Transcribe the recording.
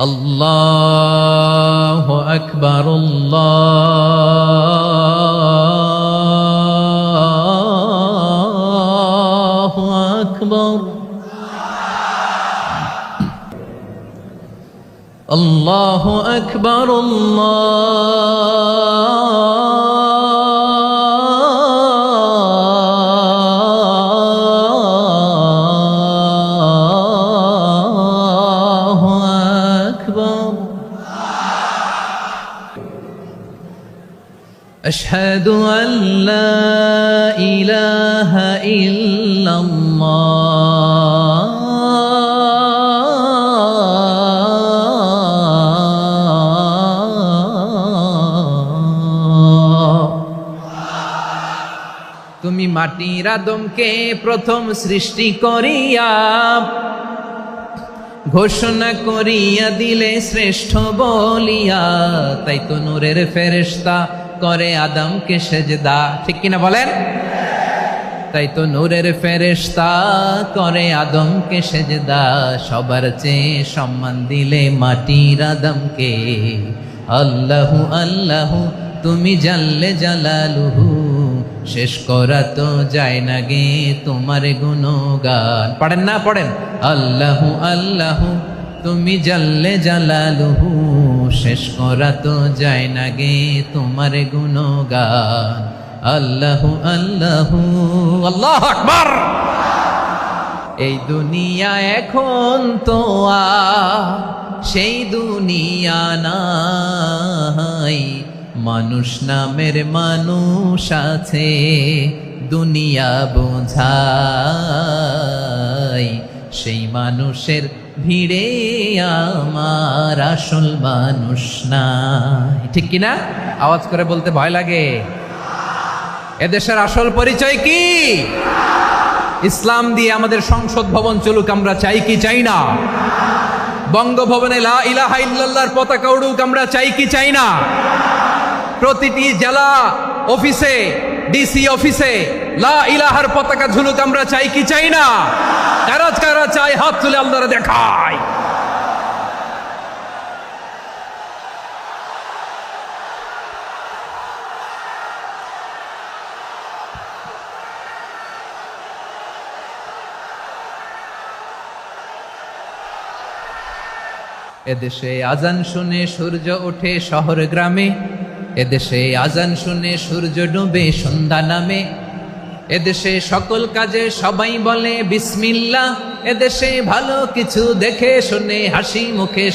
আল্লাহু আকবার, আল্লাহু আকবার, আল্লাহু আকবার, আল্লাহু আকবার। আশহাদু আন লা ইলাহা ইল্লাল্লাহ তুমি মাটির আদমকে প্রথম সৃষ্টি করিয়া ঘোষণা করিয়া দিলে শ্রেষ্ঠ বলিয়া, তাই তো নূরের ফেরেশতা করে আদমকে সেজদা। ঠিক কিনা বলেন? তাই তো নূরের ফেরেশতা করে আদমকে সেজদা। সবার চেয়ে সম্মান দিলে মাটির আদমকে। আল্লাহু আল্লাহু তুমি জাল্লে জালালুহু, শেষ করা তো যায় না গে তোমার গুণগান। পড়েন না? পড়েন। আল্লাহু আল্লাহু তুমি জাল্লে জালালুহু, শেষ করা তো যায় না গে তোমার গুণগান। আল্লাহু আল্লাহু, আল্লাহু আকবার। এই দুনিয়া এখন তো সেই দুনিয়া নাই, মানুষ নামের মানুষ আছে দুনিয়া বোঝাই। সেই মানুষের ভিড়ে আমার আসল মানুষ নাই। ঠিক কিনা? আওয়াজ করে বলতে ভয় লাগে। এদেশের আসল পরিচয় কি? ইসলাম দিয়ে আমাদের সংসদ ভবন চলুক, আমরা চাই কি চাই না? বঙ্গভবনে লা ইলাহা ইল্লাল্লাহর পতাকা উড়ুক, আমরা চাই কি চাই না? প্রতিটি জেলা অফিসে, ডিসি অফিসে লা ইলাহার পতাকা ঝুলুক, আমরা চাই কি চাই না? কারা কারা চাই হাত তুলে আল্লাহরে দেখায়। এদেশে আজান শুনে সূর্য ওঠে শহর গ্রামে, এদেশে আজান শুনে সূর্য ডুবে সন্ধ্যা নামে, এদেশে সকল কাজে সবাই বলে বিসমিল্লাহ, এদেশে ভালো কিছু দেখে শুনে হাসি মুখে